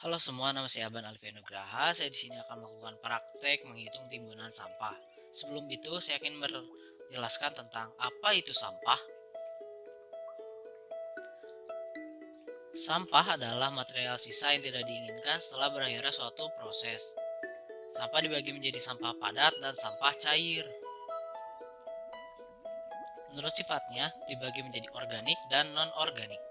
Halo semua, nama saya Aban Alfian Nugraha. Saya di sini akan melakukan praktek menghitung timbunan sampah. Sebelum itu, saya akan menjelaskan tentang apa itu sampah. Sampah adalah material sisa yang tidak diinginkan setelah berakhirnya suatu proses. Sampah dibagi menjadi sampah padat dan sampah cair. Menurut sifatnya, dibagi menjadi organik dan non-organik.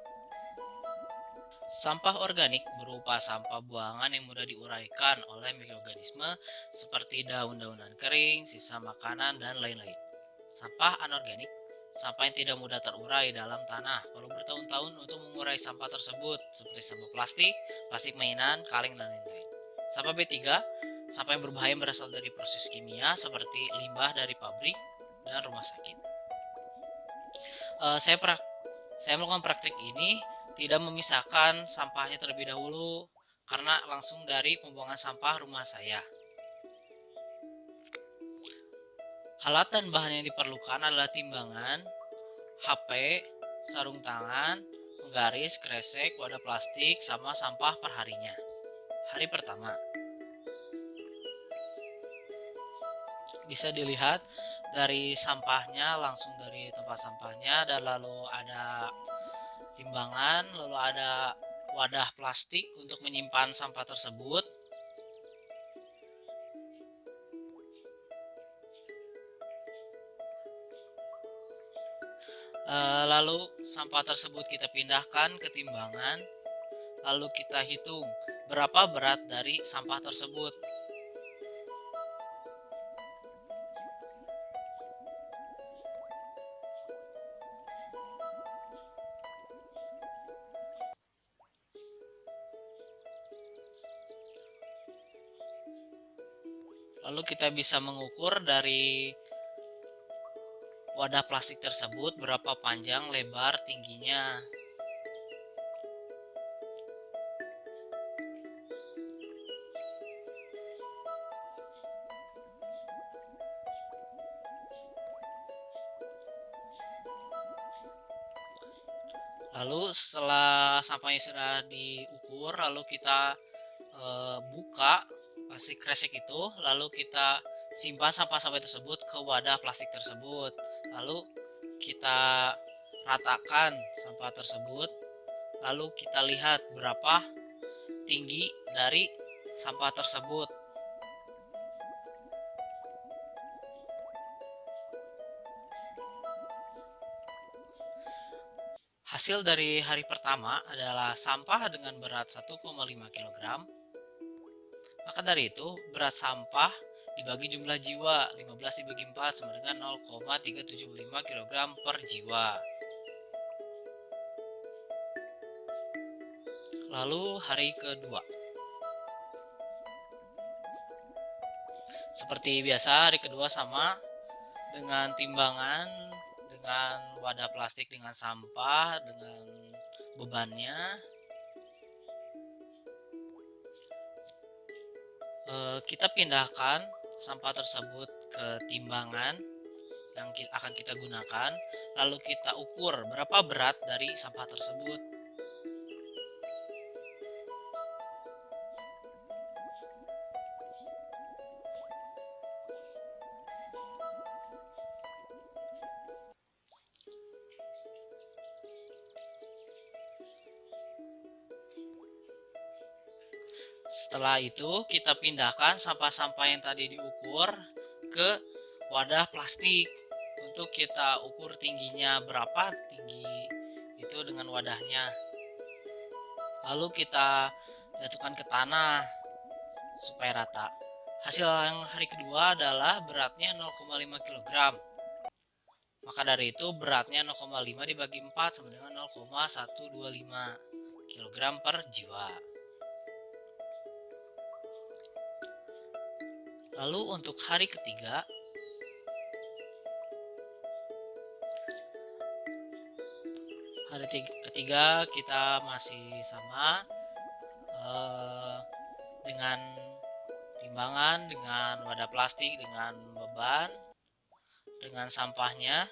Sampah organik berupa sampah buangan yang mudah diuraikan oleh mikroorganisme seperti daun-daunan kering, sisa makanan, dan lain-lain. Sampah anorganik, sampah yang tidak mudah terurai dalam tanah, perlu bertahun-tahun untuk mengurai sampah tersebut, seperti sampah plastik, plastik mainan, kaleng, dan lain-lain. Sampah B3, sampah yang berbahaya berasal dari proses kimia seperti limbah dari pabrik dan rumah sakit. Eh, saya pra- saya melakukan praktik ini tidak memisahkan sampahnya terlebih dahulu karena langsung dari pembuangan sampah rumah saya. Alat dan bahan yang diperlukan adalah timbangan, HP, sarung tangan, penggaris, kresek, wadah plastik, sama sampah perharinya. Hari pertama bisa dilihat dari sampahnya, langsung dari tempat sampahnya, dan lalu ada timbangan, lalu ada wadah plastik untuk menyimpan sampah tersebut. Lalu sampah tersebut kita pindahkan ke timbangan, lalu kita hitung berapa berat dari sampah tersebut. Lalu kita bisa mengukur dari wadah plastik tersebut berapa panjang, lebar, tingginya. Lalu setelah sampahnya sudah diukur, lalu kita buka plastik kresek itu, lalu kita simpan sampah-sampah tersebut ke wadah plastik tersebut. Lalu kita ratakan sampah tersebut, lalu kita lihat berapa tinggi dari sampah tersebut. Hasil dari hari pertama adalah sampah dengan berat 1,5 kg. Maka dari itu, berat sampah dibagi jumlah jiwa, 15 dibagi 4 sama dengan 0,375 kg per jiwa. Lalu hari kedua, seperti biasa, hari kedua sama dengan timbangan, dengan wadah plastik, dengan sampah, dengan bebannya. Kita pindahkan sampah tersebut ke timbangan yang akan kita gunakan, lalu kita ukur berapa berat dari sampah tersebut. Setelah itu kita pindahkan sampah-sampah yang tadi diukur ke wadah plastik untuk kita ukur tingginya berapa tinggi itu dengan wadahnya. Lalu kita jatuhkan ke tanah supaya rata. Hasil yang hari kedua adalah beratnya 0,5 kg. Maka dari itu beratnya 0,5 dibagi 4 sama dengan 0,125 kg per jiwa. Lalu untuk hari ketiga, ketiga kita masih sama, eh, dengan timbangan, dengan wadah plastik, dengan beban, dengan sampahnya.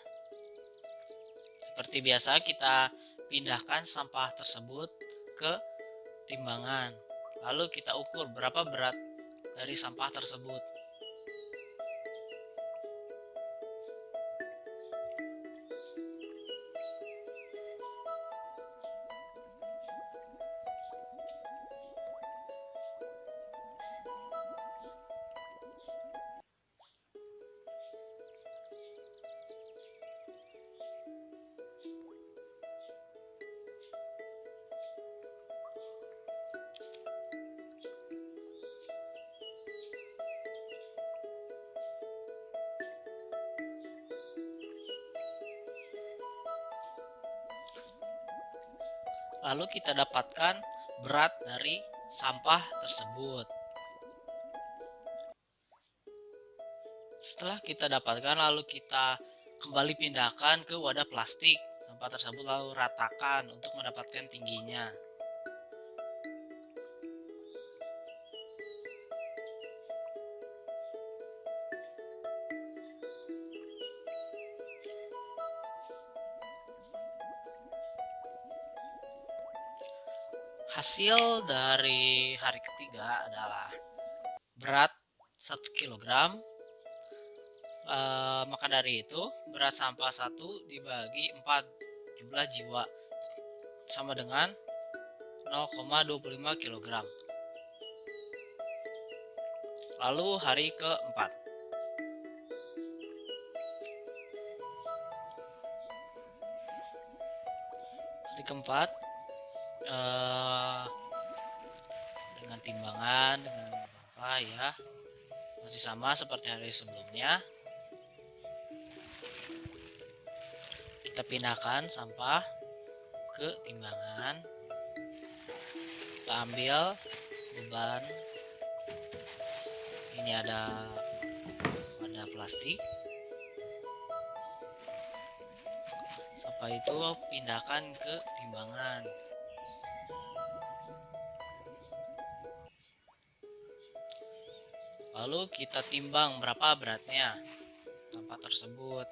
Seperti biasa kita pindahkan sampah tersebut ke timbangan. Lalu kita ukur berapa berat dari sampah tersebut. Lalu kita dapatkan berat dari sampah tersebut. Setelah kita dapatkan, lalu kita kembali pindahkan ke wadah plastik sampah tersebut, lalu ratakan untuk mendapatkan tingginya. Hasil dari hari ketiga adalah berat 1 kilogram. Maka dari itu berat sampah 1 dibagi 4 jumlah jiwa sama dengan 0,25 kg. Lalu hari keempat. Hari keempat dengan timbangan dengan apa ya, masih sama seperti hari sebelumnya. Kita pindahkan sampah ke timbangan. Kita ambil beban. Ini ada wadah plastik. Sampah itu pindahkan ke timbangan. Lalu kita timbang berapa beratnya sampah tersebut.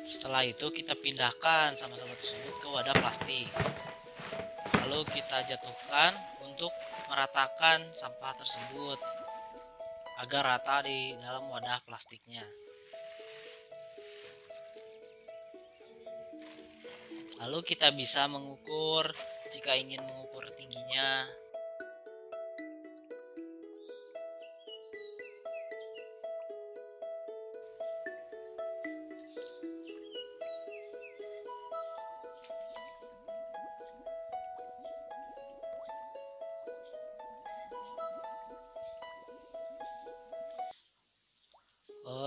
Setelah itu kita pindahkan sampah-sampah tersebut ke wadah plastik. Lalu kita jatuhkan untuk meratakan sampah tersebut agar rata di dalam wadah plastiknya. Lalu kita bisa mengukur jika ingin mengukur tingginya.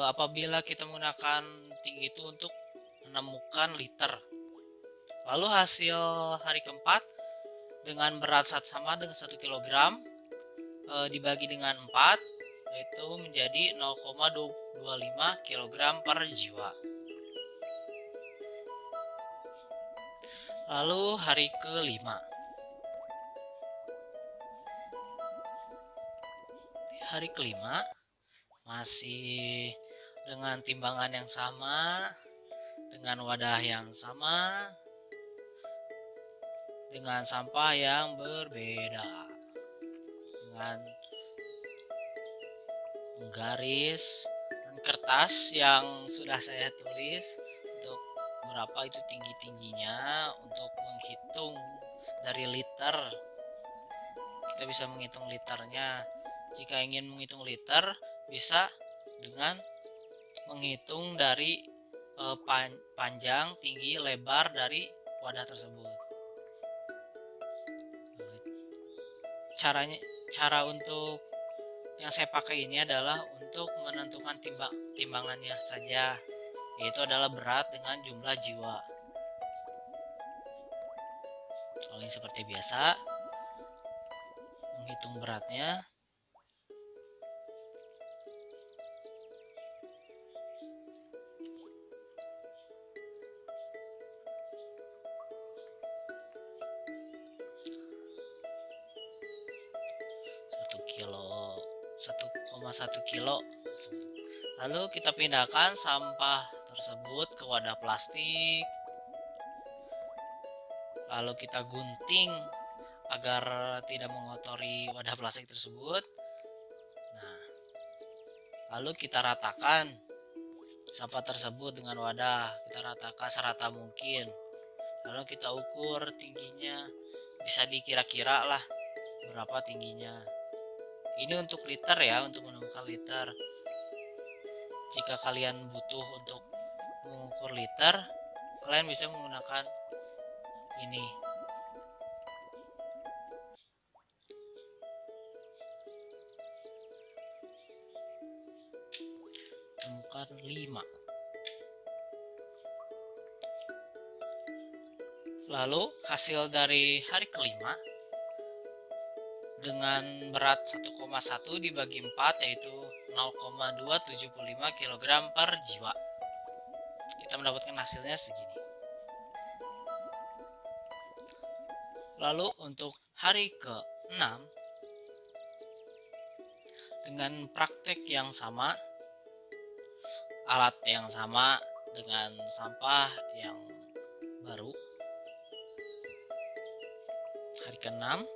Apabila kita menggunakan tinggi itu untuk menemukan liter. Lalu hasil hari keempat dengan berat sama dengan 1 kg dibagi dengan 4, yaitu menjadi 0,25 kg per jiwa. Lalu hari kelima. Hari kelima masih dengan timbangan yang sama, dengan wadah yang sama, dengan sampah yang berbeda, dengan garis dan kertas yang sudah saya tulis untuk berapa itu tingginya untuk menghitung dari liter. Kita bisa menghitung liternya. Jika ingin menghitung liter, bisa dengan menghitung dari panjang, tinggi, lebar dari wadah tersebut. Cara untuk yang saya pakai ini adalah untuk menentukan timbangannya saja, yaitu adalah berat dengan jumlah jiwa. Kalau ini seperti biasa, menghitung beratnya. Kilo 1,1 kilo Lalu kita pindahkan sampah tersebut ke wadah plastik. Lalu kita gunting agar tidak mengotori wadah plastik tersebut. Nah, lalu kita ratakan sampah tersebut dengan wadah. Kita ratakan serata mungkin. Lalu kita ukur tingginya. Bisa dikira-kira lah berapa tingginya. Ini untuk liter ya, untuk menemukan liter. Jika kalian butuh untuk mengukur liter, kalian bisa menggunakan ini. Temukan 5. Lalu hasil dari hari kelima dengan berat 1,1 dibagi 4 yaitu 0,275 kg per jiwa. Kita mendapatkan hasilnya segini. Lalu untuk hari ke-6 dengan praktek yang sama, alat yang sama dengan sampah yang baru. Hari ke-6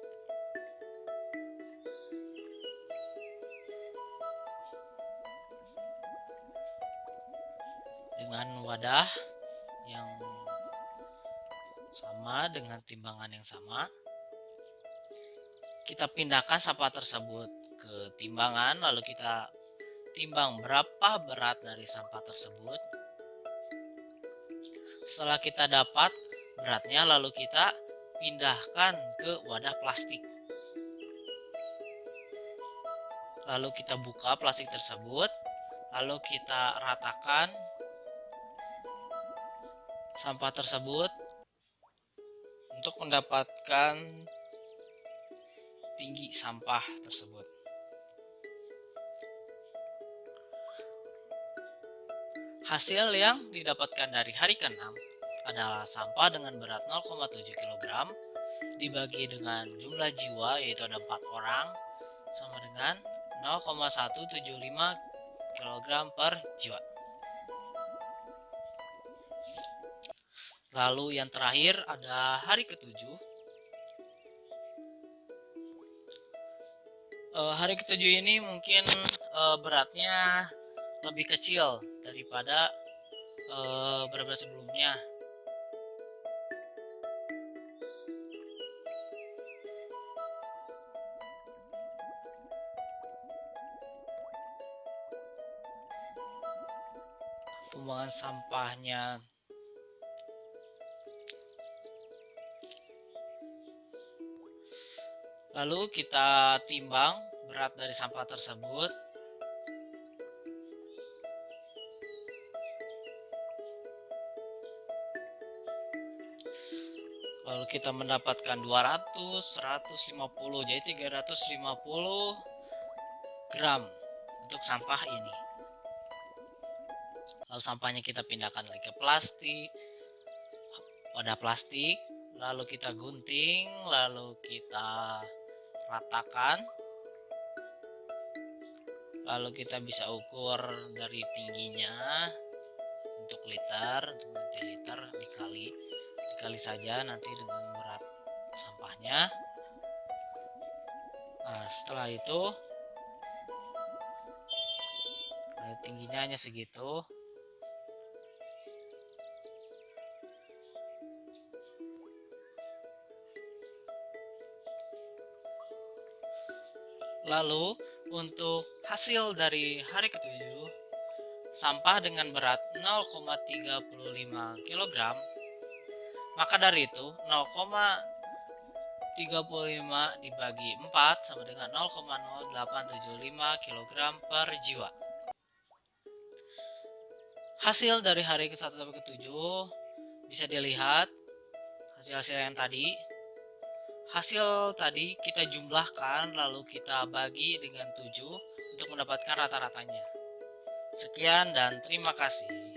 dengan wadah yang sama dengan timbangan yang sama. Kita pindahkan sampah tersebut ke timbangan, lalu kita timbang berapa berat dari sampah tersebut. Setelah kita dapat beratnya, lalu kita pindahkan ke wadah plastik. Lalu kita buka plastik tersebut, lalu kita ratakan sampah tersebut untuk mendapatkan tinggi sampah tersebut. Hasil yang didapatkan dari hari ke-6 adalah sampah dengan berat 0,7 kg dibagi dengan jumlah jiwa yaitu ada 4 orang sama dengan 0,175 kg per jiwa. Lalu yang terakhir ada hari ke-7. Hari ke-7 ini mungkin beratnya lebih kecil daripada beberapa sebelumnya. Pembuangan sampahnya lalu kita timbang berat dari sampah tersebut. Lalu kita mendapatkan 200, 150, jadi 350 gram untuk sampah ini. Lalu sampahnya kita pindahkan lagi ke plastik, wadah plastik, lalu kita gunting, lalu kita ratakan, lalu kita bisa ukur dari tingginya untuk liter, untuk nanti liter dikali saja nanti dengan berat sampahnya. Nah, setelah itu tingginya hanya segitu. Lalu untuk hasil dari hari ke-7, sampah dengan berat 0,35 kg, maka dari itu 0,35 dibagi 4 sama dengan 0,0875 kg per jiwa. Hasil dari hari ke-1 sampai ke-7 bisa dilihat hasil-hasil yang tadi. Hasil tadi kita jumlahkan lalu kita bagi dengan 7 untuk mendapatkan rata-ratanya. Sekian dan terima kasih.